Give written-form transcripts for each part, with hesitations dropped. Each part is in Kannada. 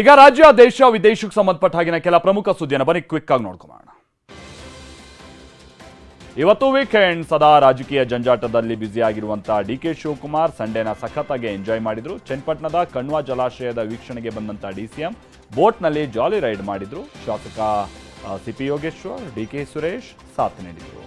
ಈಗ ರಾಜ್ಯ ದೇಶ ವಿದೇಶಕ್ಕೆ ಸಂಬಂಧಪಟ್ಟ ಹಾಗಿನ ಕೆಲ ಪ್ರಮುಖ ಸುದ್ದಿಯನ್ನು ಬನ್ನಿ ಕ್ವಿಕ್ ಆಗಿ ನೋಡ್ಕೊಳ್ಳೋಣ. ಇವತ್ತು ವೀಕೆಂಡ್ ಸದಾ ರಾಜಕೀಯ ಜಂಜಾಟದಲ್ಲಿ ಬ್ಯುಸಿಯಾಗಿರುವಂತಹ ಡಿಕೆ ಶಿವಕುಮಾರ್ ಸಂಡೇನ ಸಖತ್ತಾಗಿ ಎಂಜಾಯ್ ಮಾಡಿದ್ರು. ಚನ್ನಪಟ್ಟಣದ ಕಣ್ವ ಜಲಾಶಯದ ವೀಕ್ಷಣೆಗೆ ಬಂದಂತ ಡಿಸಿಎಂ ಬೋಟ್ನಲ್ಲಿ ಜಾಲಿ ರೈಡ್ ಮಾಡಿದ್ರು. ಶಾಸಕ ಸಿಪಿ ಯೋಗೇಶ್ವರ್, ಡಿಕೆ ಸುರೇಶ್ ಸಾಥ್ ನೀಡಿದರು.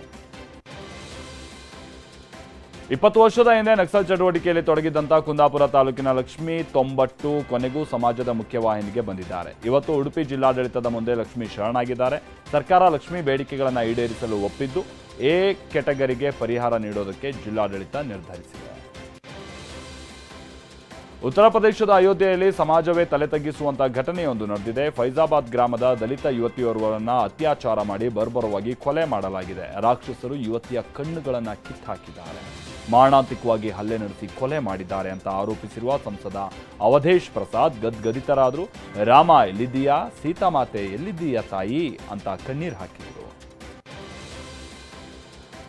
20 ವರ್ಷದ ಹಿಂದೆ ನಕ್ಸಲ್ ಚಟುವಟಿಕೆಯಲ್ಲಿ ತೊಡಗಿದ್ದಂಥ ಕುಂದಾಪುರ ತಾಲೂಕಿನ ಲಕ್ಷ್ಮೀ ತೊಂಬಟ್ಟು ಕೊನೆಗೂ ಸಮಾಜದ ಮುಖ್ಯವಾಹಿನಿಗೆ ಬಂದಿದ್ದಾರೆ. ಇವತ್ತು ಉಡುಪಿ ಜಿಲ್ಲಾಡಳಿತದ ಮುಂದೆ ಲಕ್ಷ್ಮೀ ಶರಣಾಗಿದ್ದಾರೆ. ಸರ್ಕಾರ ಲಕ್ಷ್ಮೀ ಬೇಡಿಕೆಗಳನ್ನು ಈಡೇರಿಸಲು ಒಪ್ಪಿದ್ದು ಎ ಕೆಟಗರಿಗೆ ಪರಿಹಾರ ನೀಡೋದಕ್ಕೆ ಜಿಲ್ಲಾಡಳಿತ ನಿರ್ಧರಿಸಿದೆ. ಉತ್ತರ ಪ್ರದೇಶದ ಅಯೋಧ್ಯೆಯಲ್ಲಿ ಸಮಾಜವೇ ತಲೆ ತಗ್ಗಿಸುವಂತಹ ಘಟನೆಯೊಂದು ನಡೆದಿದೆ. ಫೈಜಾಬಾದ್ ಗ್ರಾಮದ ದಲಿತ ಯುವತಿಯೋರ್ವರನ್ನ ಅತ್ಯಾಚಾರ ಮಾಡಿ ಬರ್ಬರವಾಗಿ ಕೊಲೆ ಮಾಡಲಾಗಿದೆ. ರಾಕ್ಷಸರು ಯುವತಿಯ ಕಣ್ಣುಗಳನ್ನು ಕಿತ್ತಾಕಿದ್ದಾರೆ. ಮಾರಣಾಂತಿಕವಾಗಿ ಹಲ್ಲೆ ನಡೆಸಿ ಕೊಲೆ ಮಾಡಿದ್ದಾರೆ ಅಂತ ಆರೋಪಿಸಿರುವ ಸಂಸದ ಅವಧೇಶ್ ಪ್ರಸಾದ್ ಗದ್ಗದಿತರಾದರು. ರಾಮ ಎಲ್ಲಿದ್ದೀಯಾ, ಸೀತಾಮಾತೆ ಎಲ್ಲಿದ್ದೀಯಾ ತಾಯಿ ಅಂತ ಕಣ್ಣೀರು ಹಾಕಿದರು.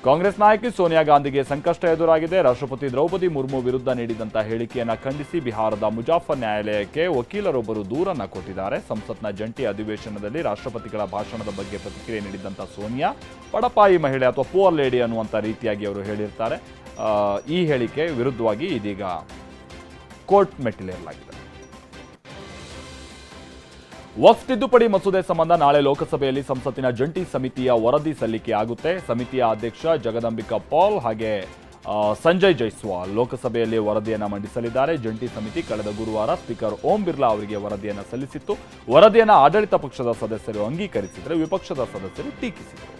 ಕಾಂಗ್ರೆಸ್ ನಾಯಕಿ ಸೋನಿಯಾ ಗಾಂಧಿಗೆ ಸಂಕಷ್ಟ ಎದುರಾಗಿದೆ. ರಾಷ್ಟ್ರಪತಿ ದ್ರೌಪದಿ ಮುರ್ಮು ವಿರುದ್ಧ ನೀಡಿದಂಥ ಹೇಳಿಕೆಯನ್ನು ಖಂಡಿಸಿ ಬಿಹಾರದ ಮುಜಾಫರ್ ನ್ಯಾಯಾಲಯಕ್ಕೆ ವಕೀಲರೊಬ್ಬರು ದೂರನ್ನು ಕೊಟ್ಟಿದ್ದಾರೆ. ಸಂಸತ್ನ ಜಂಟಿ ಅಧಿವೇಶನದಲ್ಲಿ ರಾಷ್ಟ್ರಪತಿಗಳ ಭಾಷಣದ ಬಗ್ಗೆ ಪ್ರತಿಕ್ರಿಯೆ ನೀಡಿದಂಥ ಸೋನಿಯಾ ಬಡಪಾಯಿ ಮಹಿಳೆ ಅಥವಾ ಪುವರ್ ಲೇಡಿ ಅನ್ನುವಂಥ ರೀತಿಯಾಗಿ ಅವರು ಹೇಳಿರ್ತಾರೆ. ಈ ಹೇಳಿಕೆ ವಿರುದ್ಧವಾಗಿ ಇದೀಗ ಕೋರ್ಟ್ ಮೆಟ್ಟಿಲೇರಲಾಗಿದೆ. ವಕ್ಫ್ ತಿದ್ದುಪಡಿ ಮಸೂದೆ ಸಂಬಂಧ ನಾಳೆ ಲೋಕಸಭೆಯಲ್ಲಿ ಸಂಸತ್ತಿನ ಜಂಟಿ ಸಮಿತಿಯ ವರದಿ ಸಲ್ಲಿಕೆ ಆಗುತ್ತೆ. ಸಮಿತಿಯ ಅಧ್ಯಕ್ಷ ಜಗದಂಬಿಕಾ ಪಾಲ್ ಹಾಗೆ ಸಂಜಯ್ ಜೈಸ್ವಾಲ್ ಲೋಕಸಭೆಯಲ್ಲಿ ವರದಿಯನ್ನು ಮಂಡಿಸಲಿದ್ದಾರೆ. ಜಂಟಿ ಸಮಿತಿ ಕಳೆದ ಗುರುವಾರ ಸ್ಪೀಕರ್ ಓಂ ಬಿರ್ಲಾ ಅವರಿಗೆ ವರದಿಯನ್ನು ಸಲ್ಲಿಸಿತ್ತು. ವರದಿಯನ್ನು ಆಡಳಿತ ಪಕ್ಷದ ಸದಸ್ಯರು ಅಂಗೀಕರಿಸಿದರೆ ವಿಪಕ್ಷದ ಸದಸ್ಯರು ಟೀಕಿಸಿದರು.